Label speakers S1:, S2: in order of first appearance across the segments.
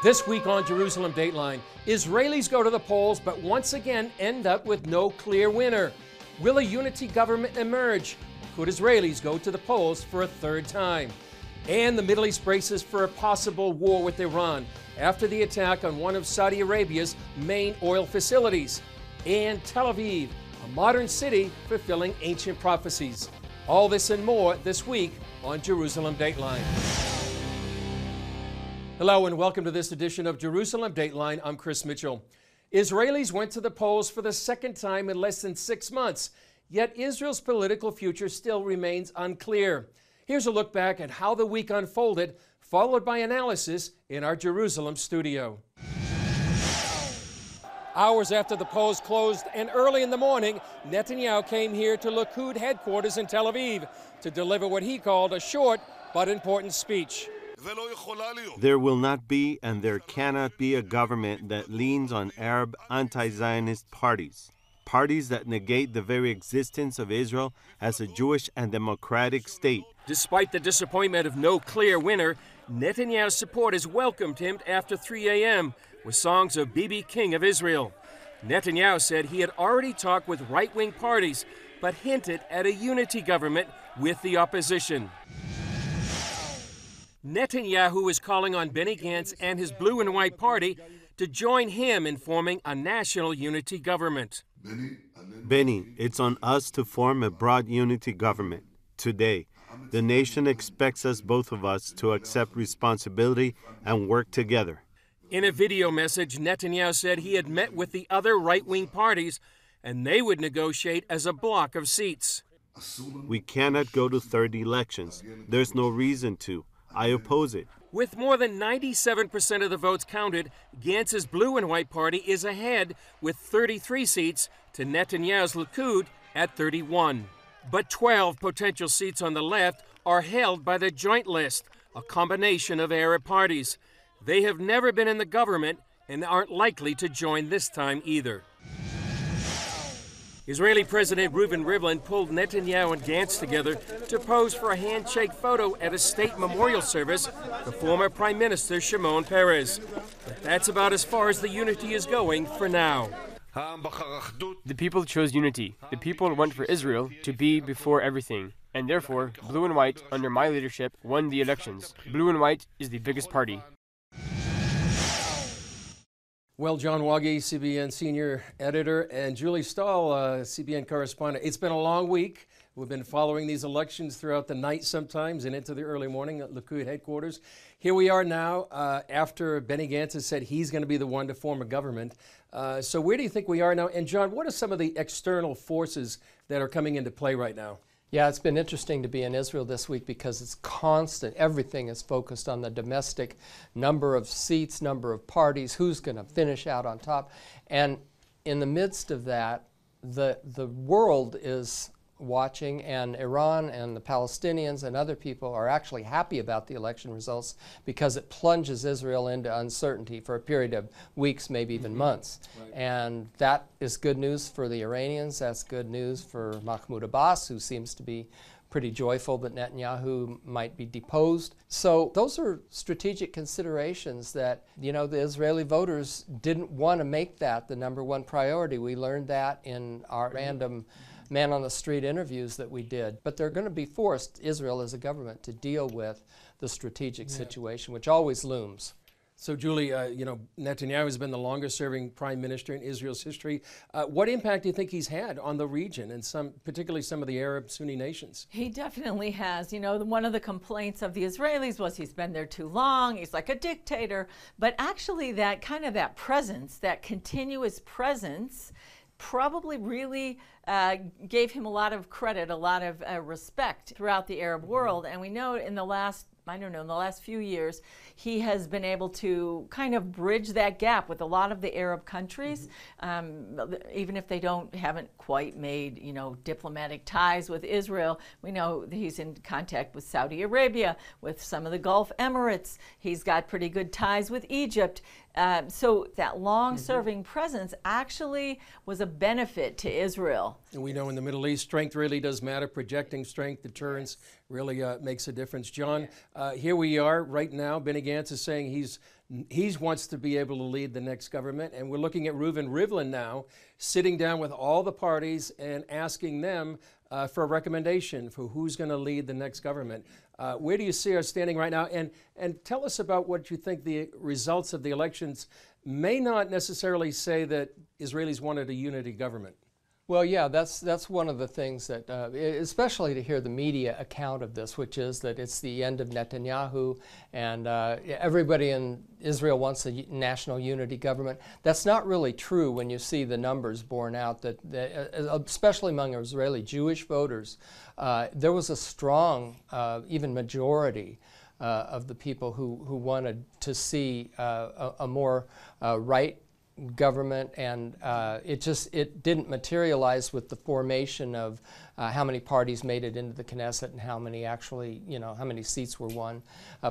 S1: This week on Jerusalem Dateline, Israelis go to the polls but once again end up with no clear winner. Will a unity government emerge? Could Israelis go to the polls for a third time? And the Middle East braces for a possible war with Iran after the attack on one of Saudi Arabia's main oil facilities. And Tel Aviv, a modern city fulfilling ancient prophecies. All this and more this week on Jerusalem Dateline. Hello and welcome to this edition of Jerusalem Dateline. I'm Chris Mitchell. Israelis went to the polls for the second time in less than 6 months, yet Israel's political future still remains unclear. Here's a look back at how the week unfolded, followed by analysis in our Jerusalem studio. Hours after the polls closed and early in the morning, Netanyahu came here to Likud headquarters in Tel Aviv to deliver what he called a short but important speech.
S2: There will not be and there cannot be a government that leans on Arab anti-Zionist parties that negate the very existence of Israel as a Jewish and democratic state.
S1: Despite the disappointment of no clear winner, Netanyahu's supporters welcomed him after 3 a.m. with songs of Bibi, King of Israel. Netanyahu said he had already talked with right-wing parties, but hinted at a unity government with the opposition. Netanyahu is calling on Benny Gantz and his blue and white party to join him in forming a national unity government.
S2: Benny, it's on us to form a broad unity government. Today, the nation expects us, both of us, to accept responsibility and work together.
S1: In a video message, Netanyahu said he had met with the other right-wing parties and they would negotiate as a block of seats.
S2: We cannot go to third elections. There's no reason to. I oppose it.
S1: With more than 97% of the votes counted, Gantz's blue and white party is ahead with 33 seats to Netanyahu's Likud at 31. But 12 potential seats on the left are held by the Joint List, a combination of Arab parties. They have never been in the government and aren't likely to join this time either. Israeli President Reuven Rivlin pulled Netanyahu and Gantz together to pose for a handshake photo at a state memorial service for former Prime Minister Shimon Peres. But that's about as far as the unity is going for now.
S3: The people chose unity. The people went for Israel to be before everything. And therefore, blue and white, under my leadership, won the elections. Blue and white is the biggest party.
S1: Well, John Waggy, CBN senior editor, and Julie Stahl, CBN correspondent. It's been a long week. We've been following these elections throughout the night sometimes and into the early morning at Likud headquarters. Here we are now after Benny Gantz has said he's going to be the one to form a government. So where do you think we are now? And John, what are some of the external forces that are coming into play right now?
S4: Yeah, it's been interesting to be in Israel this week because it's constant. Everything is focused on the domestic number of seats, number of parties, who's going to finish out on top. And in the midst of that, the world is watching, and Iran and the Palestinians and other people are actually happy about the election results because it plunges Israel into uncertainty for a period of weeks, maybe even months. Right. And that is good news for the Iranians. That's good news for Mahmoud Abbas, who seems to be pretty joyful that Netanyahu might be deposed. So those are strategic considerations that, you know, the Israeli voters didn't want to make that the number one priority. We learned that in our random man-on-the-street interviews that we did. But they're going to be forced, Israel as a government, to deal with the strategic situation, which always looms.
S1: So, Julie, you know, Netanyahu has been the longest-serving prime minister in Israel's history. What impact do you think he's had on the region and particularly some of the Arab Sunni nations?
S5: He definitely has. You know, one of the complaints of the Israelis was he's been there too long, he's like a dictator. But actually that kind of that presence, that continuous presence, probably really gave him a lot of credit, a lot of respect throughout the Arab world. And we know in the last, in the last few years, he has been able to kind of bridge that gap with a lot of the Arab countries, even if they haven't quite made, you know, diplomatic ties with Israel. We know that he's in contact with Saudi Arabia, with some of the Gulf Emirates. He's got pretty good ties with Egypt. So that long-serving presence actually was a benefit to Israel.
S1: And we know in the Middle East, strength really does matter, projecting strength, deterrence, really makes a difference. John, here we are right now. Benny Gantz is saying he wants to be able to lead the next government, and we're looking at Reuven Rivlin now, sitting down with all the parties and asking them for a recommendation for who's going to lead the next government. Where do you see us standing right now? And tell us about what you think the results of the elections may not necessarily say that Israelis wanted a unity government.
S4: Well, yeah, that's one of the things that, especially to hear the media account of this, which is that it's the end of Netanyahu, and everybody in Israel wants a national unity government. That's not really true when you see the numbers borne out, that especially among Israeli Jewish voters, there was a strong, even majority of the people who wanted to see a more right government, and it didn't materialize with the formation of how many parties made it into the Knesset and how many actually, how many seats were won.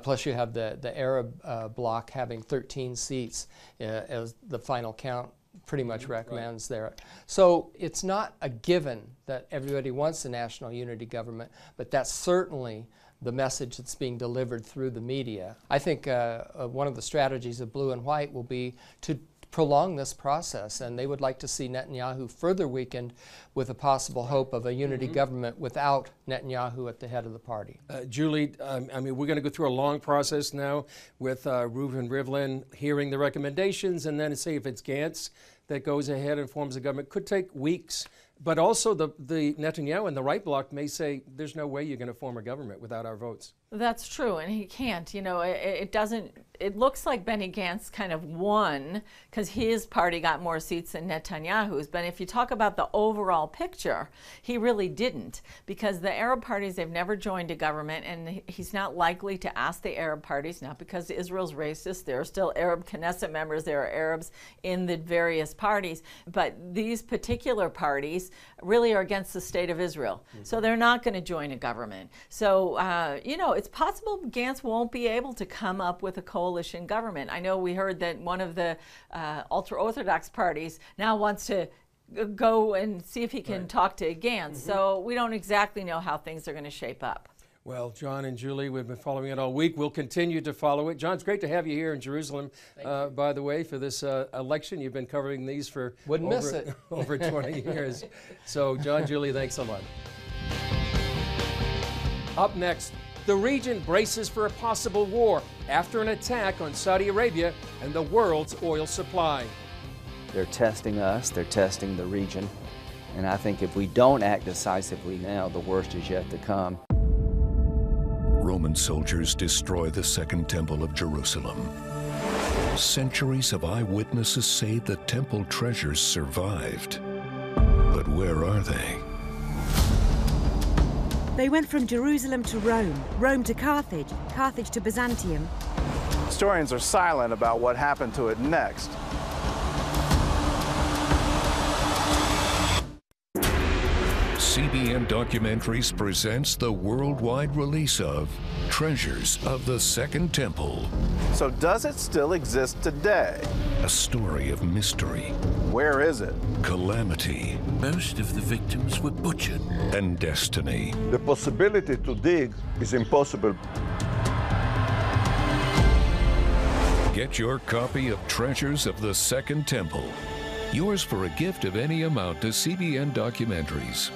S4: Plus you have the Arab bloc having 13 seats as the final count pretty much recommends there. So it's not a given that everybody wants a national unity government, but that's certainly the message that's being delivered through the media. I think one of the strategies of Blue and White will be to prolong this process, and they would like to see Netanyahu further weakened with a possible hope of a unity government without Netanyahu at the head of the party.
S1: Julie, I mean, we're going to go through a long process now with Reuven Rivlin hearing the recommendations, and then see if it's Gantz that goes ahead and forms a government. Could take weeks, but also the Netanyahu and the right bloc may say there's no way you're going to form a government without our votes.
S5: That's true, and he can't. It looks like Benny Gantz kind of won because his party got more seats than Netanyahu's, but if you talk about the overall picture, he really didn't, because the Arab parties, they've never joined a government, and he's not likely to ask the Arab parties, not because Israel's racist, there are still Arab Knesset members, there are Arabs in the various parties, but these particular parties really are against the state of Israel, so they're not going to join a government. So, it's possible Gantz won't be able to come up with a coalition government. I know we heard that one of the ultra-Orthodox parties now wants to go and see if he can talk to Gantz. So we don't exactly know how things are going to shape up.
S1: Well, John and Julie, we've been following it all week. We'll continue to follow it. John, it's great to have you here in Jerusalem, by the way, for this election. You've been covering these for over 20 years. So, John, Julie, thanks a lot. Up next, the region braces for a possible war after an attack on Saudi Arabia and the world's oil supply.
S6: They're testing us, they're testing the region, and I think if we don't act decisively now, the worst is yet to come.
S7: Roman soldiers destroy the Second Temple of Jerusalem. Centuries of eyewitnesses say the temple treasures survived. But where are they?
S8: They went from Jerusalem to Rome, Rome to Carthage, Carthage to Byzantium.
S9: Historians are silent about what happened to it next.
S7: CBN Documentaries presents the worldwide release of Treasures of the Second Temple.
S9: So does it still exist today?
S7: A story of mystery.
S9: Where is it?
S7: Calamity.
S10: Most of the victims were butchered.
S7: And destiny.
S11: The possibility to dig is impossible.
S7: Get your copy of Treasures of the Second Temple. Yours for a gift of any amount to CBN Documentaries.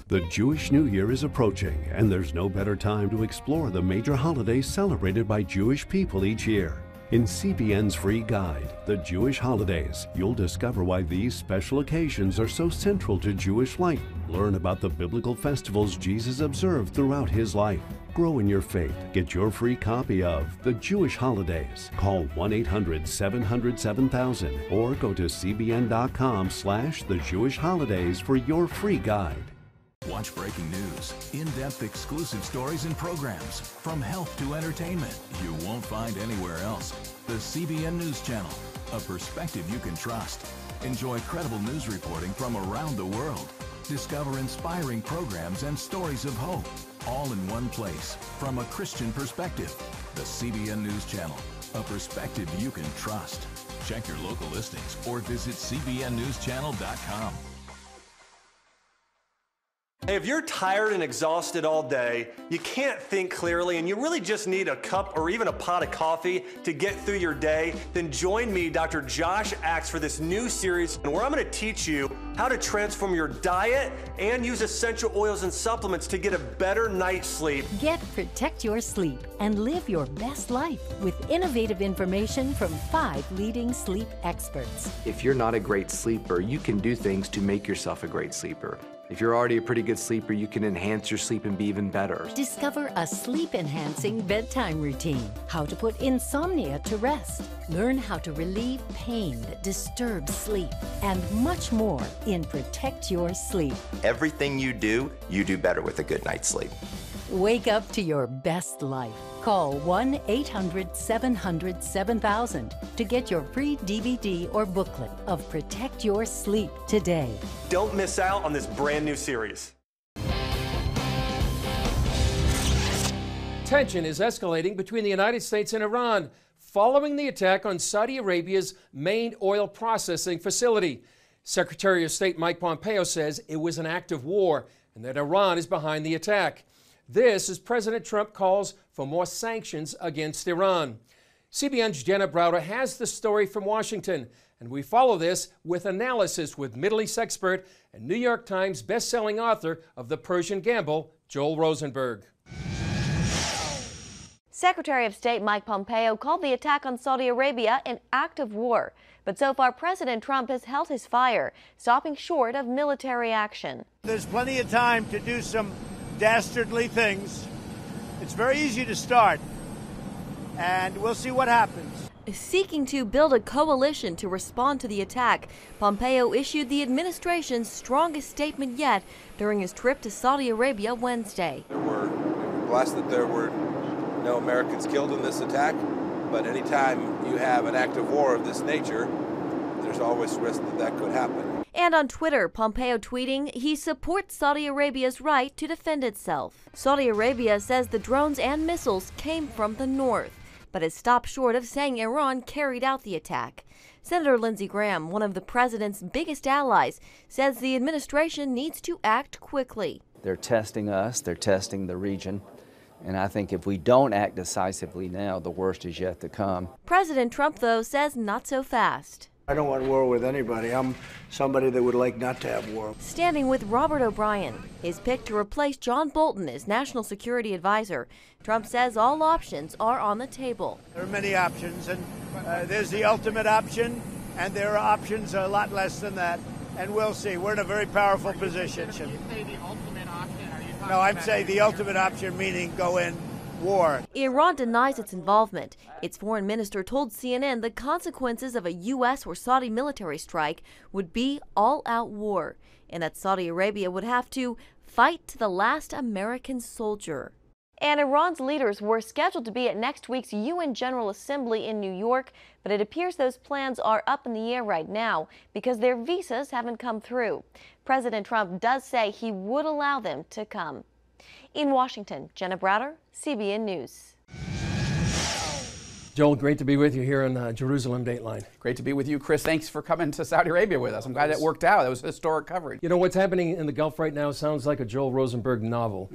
S12: The Jewish New Year is approaching, and there's no better time to explore the major holidays celebrated by Jewish people each year. In CBN's free guide, The Jewish Holidays, you'll discover why these special occasions are so central to Jewish life. Learn about the biblical festivals Jesus observed throughout his life. Grow in your faith. Get your free copy of The Jewish Holidays. Call 1-800-700-7000 or go to cbn.com/The Jewish Holidays for your free guide.
S10: Watch breaking news, in-depth exclusive stories and programs, from health to entertainment, you won't find anywhere else. The CBN News Channel, a perspective you can trust. Enjoy credible news reporting from around the world. Discover inspiring programs and stories of hope, all in one place, from a Christian perspective. The CBN News Channel, a perspective you can trust. Check your local listings or visit cbnnewschannel.com.
S13: Hey, if you're tired and exhausted all day, you can't think clearly, and you really just need a cup or even a pot of coffee to get through your day, then join me, Dr. Josh Axe, for this new series where I'm going to teach you how to transform your diet and use essential oils and supplements to get a better night's sleep.
S14: Protect your sleep and live your best life with innovative information from 5 leading sleep experts.
S15: If you're not a great sleeper, you can do things to make yourself a great sleeper. If you're already a pretty good sleeper, you can enhance your sleep and be even better.
S14: Discover a sleep-enhancing bedtime routine, how to put insomnia to rest, learn how to relieve pain that disturbs sleep, and much more in Protect Your Sleep.
S16: Everything you do better with a good night's sleep.
S14: Wake up to your best life. Call 1-800-700-7000 to get your free DVD or booklet of Protect Your Sleep today.
S13: Don't miss out on this brand new series.
S1: Tension is escalating between the United States and Iran following the attack on Saudi Arabia's main oil processing facility. Secretary of State Mike Pompeo says it was an act of war and that Iran is behind the attack. This as President Trump calls for more sanctions against Iran. CBN's Jenna Browder has the story from Washington, and we follow this with analysis with Middle East expert and New York Times best-selling author of The Persian Gamble, Joel Rosenberg.
S17: Secretary of State Mike Pompeo called the attack on Saudi Arabia an act of war. But so far, President Trump has held his fire, stopping short of military action.
S18: There's plenty of time to do some dastardly things. It's very easy to start, and we'll see what happens.
S17: Seeking to build a coalition to respond to the attack, Pompeo issued the administration's strongest statement yet during his trip to Saudi Arabia Wednesday.
S19: We were blessed that there were no Americans killed in this attack, but anytime you have an act of war of this nature, there's always risk that that could happen.
S17: And on Twitter, Pompeo tweeting he supports Saudi Arabia's right to defend itself. Saudi Arabia says the drones and missiles came from the north, but has stopped short of saying Iran carried out the attack. Senator Lindsey Graham, one of the president's biggest allies, says the administration needs to act quickly.
S6: They're testing us, they're testing the region, and I think if we don't act decisively now, the worst is yet to come.
S17: President Trump, though, says not so fast.
S18: I don't want war with anybody. I'm somebody that would like not to have war.
S17: Standing with Robert O'Brien, his pick to replace John Bolton as National Security Advisor, Trump says all options are on the table.
S18: There are many options, and there's the ultimate option, and there are options a lot less than that, and we'll see. We're in a very powerful position. You say the ultimate option? Are you talking No, I'd say the ultimate option, meaning go in war.
S17: Iran denies its involvement. Its foreign minister told CNN the consequences of a U.S. or Saudi military strike would be all-out war, and that Saudi Arabia would have to fight to the last American soldier. And Iran's leaders were scheduled to be at next week's UN General Assembly in New York, but it appears those plans are up in the air right now because their visas haven't come through. President Trump does say he would allow them to come. In Washington, Jenna Browder, CBN News.
S1: Joel, great to be with you here on Jerusalem Dateline.
S20: Great to be with you, Chris. Thanks for coming to Saudi Arabia with us. I'm glad that worked out. That was historic coverage.
S1: You know, what's happening in the Gulf right now sounds like a Joel Rosenberg novel.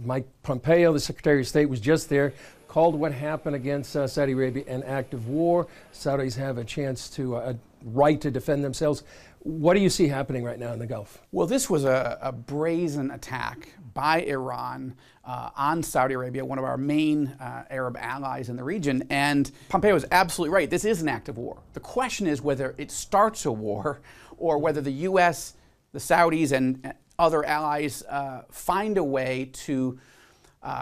S1: Mike Pompeo, the Secretary of State, was just there, called what happened against Saudi Arabia an act of war. Saudis have a chance to, a right to defend themselves. What do you see happening right now in the Gulf?
S20: Well, this was a brazen attack by Iran on Saudi Arabia, one of our main Arab allies in the region. And Pompeo is absolutely right. This is an act of war. The question is whether it starts a war or whether the U.S., the Saudis, and other allies find a way to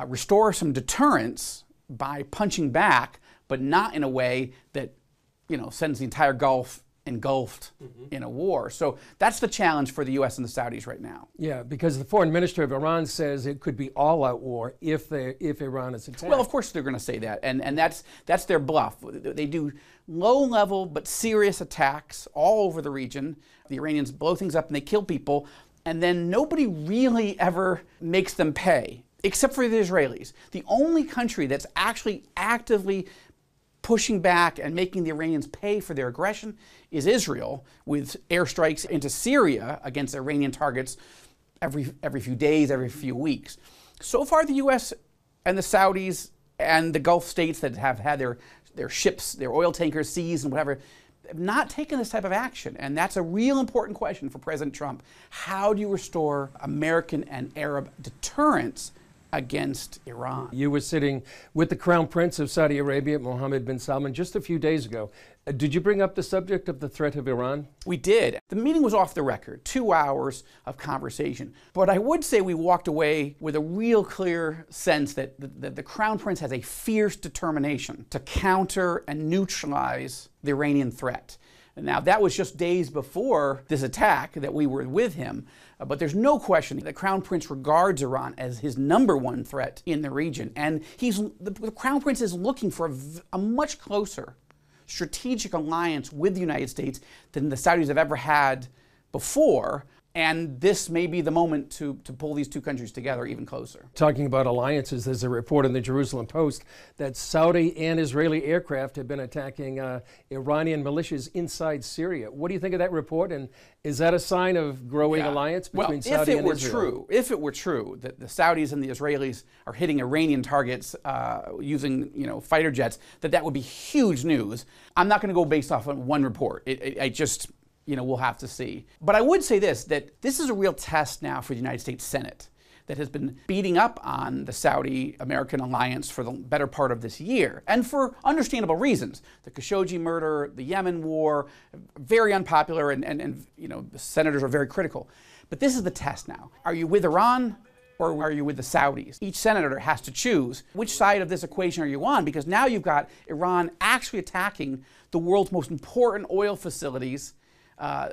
S20: restore some deterrence by punching back, but not in a way that, you know, sends the entire Gulf engulfed in a war. So that's the challenge for the U.S. and the Saudis right now.
S1: Yeah, because the foreign minister of Iran says it could be all-out war if Iran is attacked.
S20: Well, of course they're going to say that, and that's their bluff. They do low-level but serious attacks all over the region. The Iranians blow things up and they kill people, and then nobody really ever makes them pay, except for the Israelis. The only country that's actually actively pushing back and making the Iranians pay for their aggression is Israel, with airstrikes into Syria against Iranian targets every few days, every few weeks. So far, the U.S. and the Saudis and the Gulf states that have had their ships, their oil tankers seized and whatever, have not taken this type of action. And that's a real important question for President Trump. How do you restore American and Arab deterrence against Iran?
S1: You were sitting with the Crown Prince of Saudi Arabia, Mohammed bin Salman, just a few days ago. Did you bring up the subject of the threat of Iran?
S20: We did. The meeting was off the record, 2 hours of conversation. But I would say we walked away with a real clear sense that the Crown Prince has a fierce determination to counter and neutralize the Iranian threat. Now, that was just days before this attack that we were with him, but there's no question the Crown Prince regards Iran as his #1 threat in the region. And the Crown Prince is looking for a much closer strategic alliance with the United States than the Saudis have ever had before. And this may be the moment to pull these two countries together even closer.
S1: Talking about alliances, there's a report in the Jerusalem Post that Saudi and Israeli aircraft have been attacking Iranian militias inside Syria. What do you think of that report? And is that a sign of growing alliance between Saudi and Israel?
S20: If it were true that the Saudis and the Israelis are hitting Iranian targets using fighter jets, that would be huge news. I'm not going to go based off on one report. We'll have to see. But I would say that this is a real test now for the United States Senate that has been beating up on the Saudi-American alliance for the better part of this year, and for understandable reasons. The Khashoggi murder, the Yemen war, very unpopular, and the senators are very critical. But this is the test now. Are you with Iran, or are you with the Saudis? Each senator has to choose which side of this equation are you on, because now you've got Iran actually attacking the world's most important oil facilities.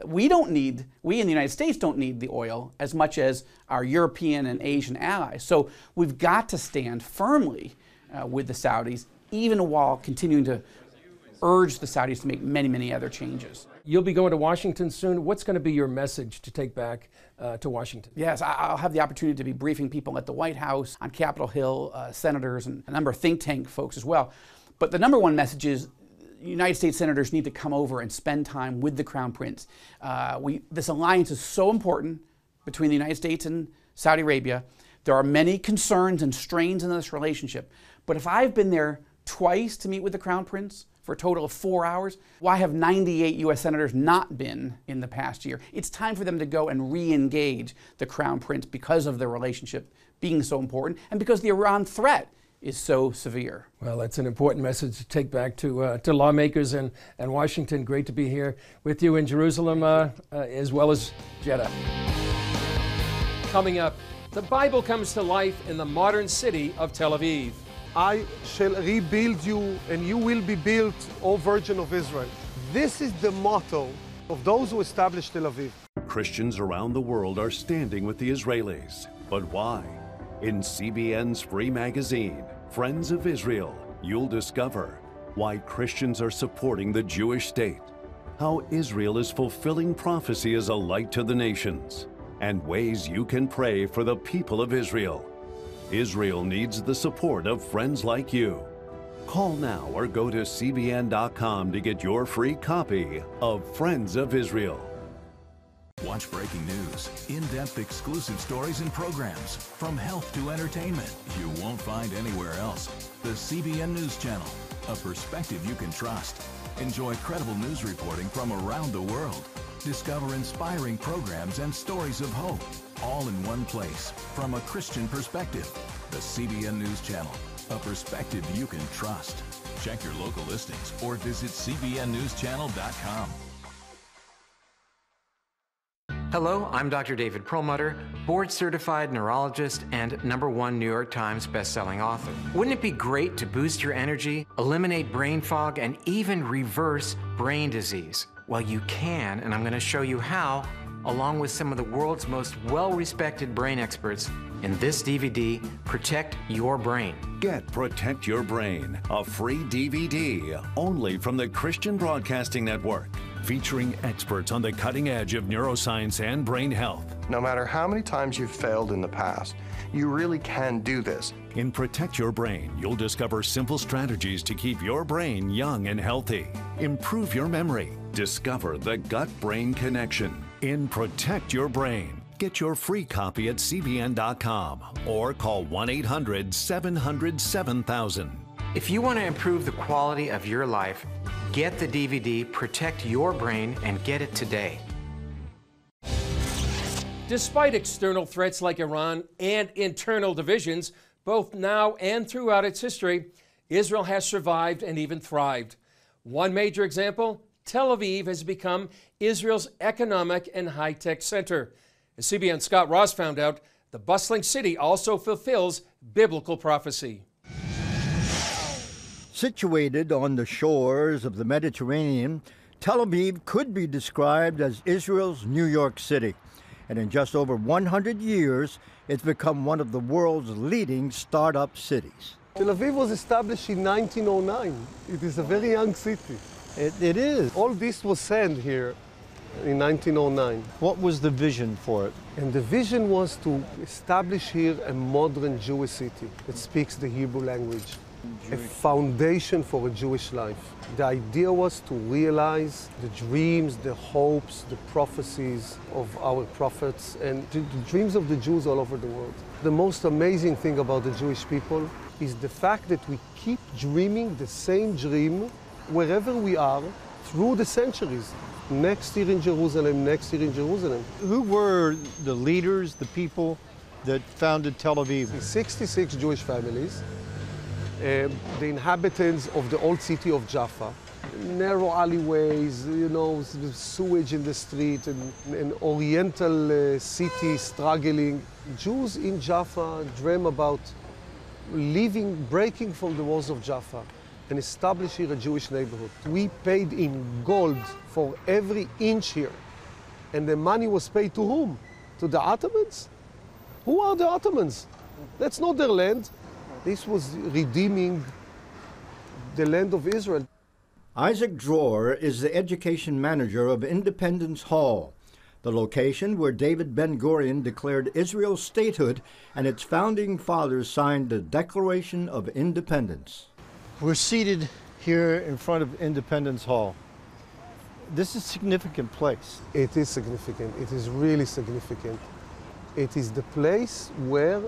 S20: We in the United States don't need the oil as much as our European and Asian allies. So we've got to stand firmly with the Saudis, even while continuing to urge the Saudis to make many, many other changes.
S1: You'll be going to Washington soon. What's going to be your message to take back to Washington?
S20: Yes, I'll have the opportunity to be briefing people at the White House, on Capitol Hill, senators, and a number of think tank folks as well. But the #1 message is United States senators need to come over and spend time with the Crown Prince. This alliance is so important between the United States and Saudi Arabia. There are many concerns and strains in this relationship. But if I've been there twice to meet with the Crown Prince for a total of 4 hours, why have 98 U.S. senators not been in the past year? It's time for them to go and re-engage the Crown Prince because of their relationship being so important and because the Iran threat is so severe.
S1: Well, that's an important message to take back to lawmakers and Washington. Great to be here with you in Jerusalem as well as Jeddah. Coming up, the Bible comes to life in the modern city of Tel Aviv.
S21: I shall rebuild you and you will be built, O Virgin of Israel. This is the motto of those who established Tel Aviv.
S12: Christians around the world are standing with the Israelis. But why? In CBN's free magazine, Friends of Israel, you'll discover why Christians are supporting the Jewish state, how Israel is fulfilling prophecy as a light to the nations, and ways you can pray for the people of Israel. Israel needs the support of friends like you. Call now or go to cbn.com to get your free copy of Friends of Israel.
S10: Watch breaking news, in-depth exclusive stories and programs, from health to entertainment, you won't find anywhere else. The CBN News Channel, a perspective you can trust. Enjoy credible news reporting from around the world. Discover inspiring programs and stories of hope, all in one place, from a Christian perspective. The CBN News Channel, a perspective you can trust. Check your local listings or visit cbnnewschannel.com.
S22: Hello, I'm Dr. David Perlmutter, board-certified neurologist and #1 New York Times best-selling author. Wouldn't it be great to boost your energy, eliminate brain fog, and even reverse brain disease? Well, you can, and I'm going to show you how, along with some of the world's most well-respected brain experts in this DVD, Protect Your Brain.
S12: Get Protect Your Brain, a free DVD only from the Christian Broadcasting Network.
S7: featuring experts on the cutting edge of neuroscience and brain health.
S2: No matter how many times you've failed in the past, you really can do this.
S7: In Protect Your Brain, you'll discover simple strategies to keep your brain young and healthy. Improve your memory. Discover the gut-brain connection. In Protect Your Brain. Get your free copy at cbn.com or call 1-800-700-7000.
S22: If you want to improve the quality of your life, get the DVD Protect Your Brain and get it today.
S1: Despite external threats like Iran and internal divisions, both now and throughout its history, Israel has survived and even thrived. One major example, Tel Aviv has become Israel's economic and high-tech center. As CBN's Scott Ross found out, the bustling city also fulfills biblical prophecy.
S3: Situated on the shores of the Mediterranean, Tel Aviv could be described as Israel's New York City. And in just over 100 years, it's become one of the world's leading startup cities.
S21: Tel Aviv was established in 1909. It is a very young city.
S3: It is.
S21: All this was sand here in 1909.
S3: What was the vision for it?
S21: And the vision was to establish here a modern Jewish city that speaks the Hebrew language, a foundation for a Jewish life. The idea was to realize the dreams, the hopes, the prophecies of our prophets and the dreams of the Jews all over the world. The most amazing thing about the Jewish people is the fact that we keep dreaming the same dream wherever we are through the centuries. Next year in Jerusalem, next year in Jerusalem.
S3: Who were the leaders, the people that founded Tel Aviv?
S21: 66 Jewish families. The inhabitants of the old city of Jaffa. Narrow alleyways, you know, sewage in the street, and an oriental city struggling. Jews in Jaffa dream about leaving, breaking from the walls of Jaffa and establish here a Jewish neighborhood. We paid in gold for every inch here. And the money was paid to whom? To the Ottomans? Who are the Ottomans? That's not their land. This was redeeming the land of Israel.
S3: Isaac Dror is the education manager of Independence Hall, the location where David Ben-Gurion declared Israel's statehood and its founding fathers signed the Declaration of Independence. We're seated here in front of Independence Hall. This is a significant place.
S21: It is significant. It is really significant. It is the place where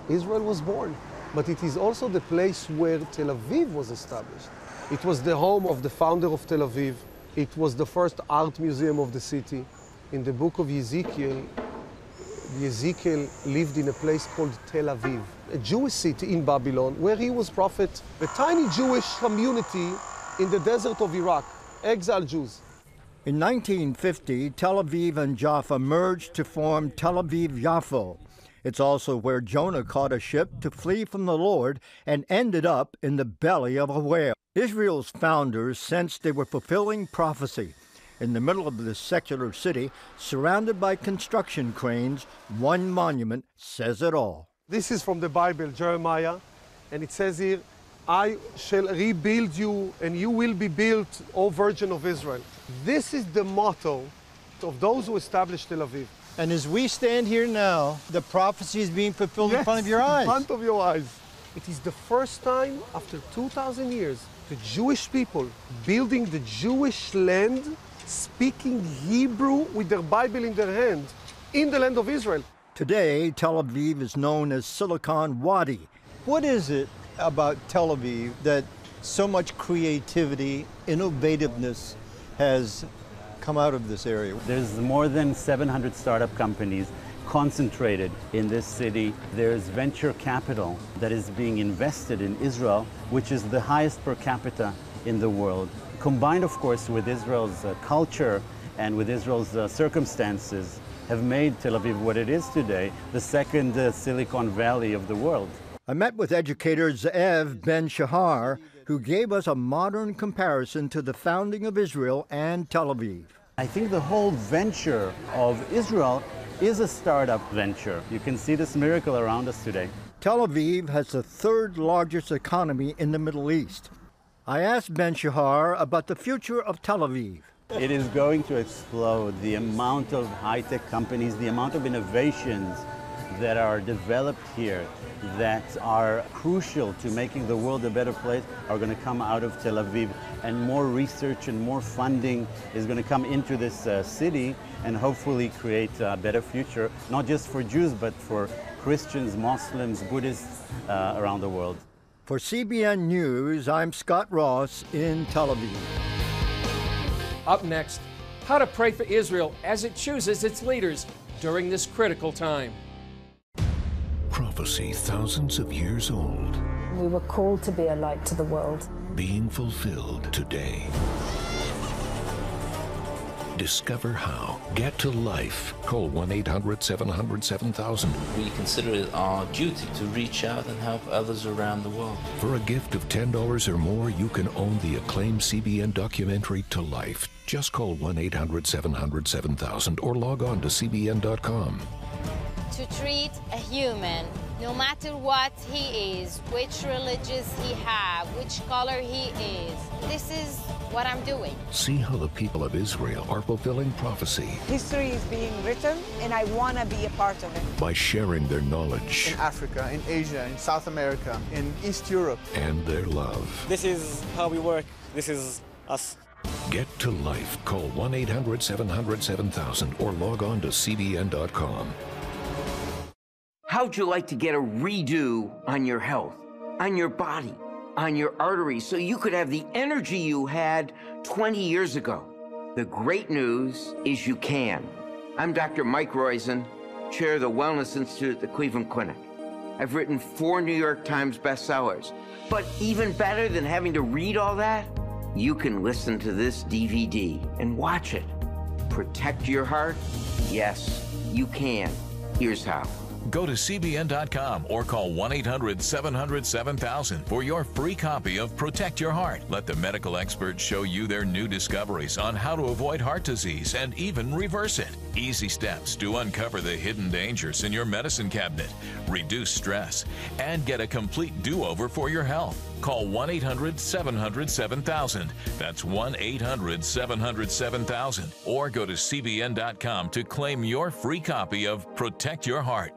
S21: Israel was born. But it is also the place where Tel Aviv was established. It was the home of the founder of Tel Aviv. It was the first art museum of the city. In the book of Ezekiel, Ezekiel lived in a place called Tel Aviv, a Jewish city in Babylon, where he was prophet. A tiny Jewish community in the desert of Iraq, exiled Jews.
S3: In 1950, Tel Aviv and Jaffa merged to form Tel Aviv-Yaffo. It's also where Jonah caught a ship to flee from the Lord and ended up in the belly of a whale. Israel's founders sensed they were fulfilling prophecy. In the middle of this secular city, surrounded by construction cranes, one monument says it all.
S21: This is from the Bible, Jeremiah, and it says here, I shall rebuild you and you will be built, O Virgin of Israel. This is the motto of those who established Tel Aviv.
S3: And as we stand here now, the prophecy is being fulfilled in front of your eyes.
S21: In front of your eyes. It is the first time after 2,000 years, the Jewish people building the Jewish land, speaking Hebrew with their Bible in their hand, in the land of Israel.
S3: Today, Tel Aviv is known as Silicon Wadi. What is it about Tel Aviv that so much creativity, innovativeness has come out of this area?
S23: There's more than 700 startup companies concentrated in this city. There's venture capital that is being invested in Israel, which is the highest per capita in the world. Combined, of course, with Israel's culture and with Israel's circumstances, have made Tel Aviv what it is today, the second Silicon Valley of the world.
S3: I met with educator Ze'ev Ben-Shahar, who gave us a modern comparison to the founding of Israel and Tel Aviv.
S23: I think the whole venture of Israel is a startup venture. You can see this miracle around us today.
S3: Tel Aviv has the third largest economy in the Middle East. I asked Ben-Shahar about the future of Tel Aviv.
S23: It is going to explode. The amount of high-tech companies, the amount of innovations that are developed here that are crucial to making the world a better place are going to come out of Tel Aviv, and more research and more funding is going to come into this city and hopefully create a better future, not just for Jews but for Christians, Muslims, Buddhists around the world.
S3: For CBN News, I'm Scott Ross in Tel Aviv.
S1: Up next, how to pray for Israel as it chooses its leaders during this critical time.
S7: Prophecy thousands of years old,
S4: We were called to be a light to the world.
S7: being fulfilled today. Discover how. Get to life. Call 1-800-700-7000.
S5: We consider it our duty to reach out and help others around the world.
S7: For a gift of $10 or more, you can own the acclaimed CBN documentary To Life. Just call 1-800-700-7000 or log on to CBN.com.
S8: To treat a human, no matter what he is, which religious he have, which color he is. This is what I'm doing.
S7: See how the people of Israel are fulfilling prophecy
S24: History is being written, and I want to be a part of it.
S7: by sharing their knowledge
S25: In Africa, in Asia, in South America, in East Europe.
S7: and their love.
S26: This is how we work. This is us.
S7: Get to life. Call 1-800-700-7000 or log on to CBN.com.
S27: How'd you like to get a redo on your health, on your body, on your arteries, so you could have the energy you had 20 years ago? The great news is you can. I'm Dr. Mike Roizen, chair of the Wellness Institute at the Cleveland Clinic. I've written 4 New York Times bestsellers. But even better than having to read all that, you can listen to this DVD and watch it. Protect your heart? Yes, you can. Here's how.
S10: Go to CBN.com or call 1-800-700-7000 for your free copy of Protect Your Heart. Let the medical experts show you their new discoveries on how to avoid heart disease and even reverse it. Easy steps to uncover the hidden dangers in your medicine cabinet, reduce stress, and get a complete do-over for your health. Call 1-800-700-7000. That's 1-800-700-7000. Or go to CBN.com to claim your free copy of Protect Your Heart.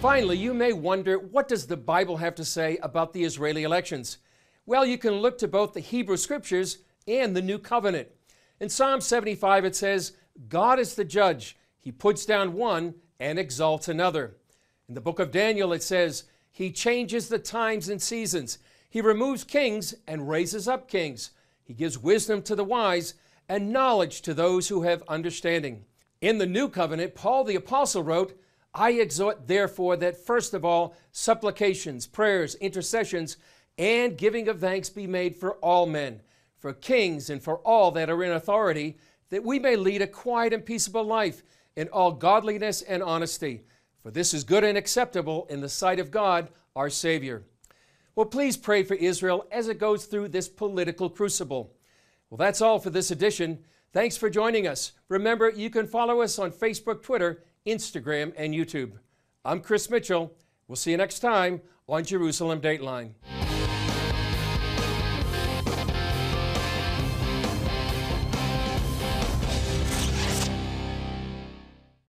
S1: Finally, you may wonder, what does the Bible have to say about the Israeli elections? Well, you can look to both the Hebrew Scriptures and the New Covenant. In Psalm 75, it says, God is the judge. He puts down one and exalts another. In the book of Daniel, it says, He changes the times and seasons. He removes kings and raises up kings. He gives wisdom to the wise and knowledge to those who have understanding. In the New Covenant, Paul the Apostle wrote, I exhort therefore that first of all supplications, prayers, intercessions, and giving of thanks be made for all men, for kings and for all that are in authority, that we may lead a quiet and peaceable life in all godliness and honesty. For this is good and acceptable in the sight of God, our Savior. Well, please pray for Israel as it goes through this political crucible. Well, that's all for this edition. Thanks for joining us. Remember, you can follow us on Facebook, Twitter, Instagram, and YouTube. I'm Chris Mitchell. We'll see you next time on Jerusalem Dateline.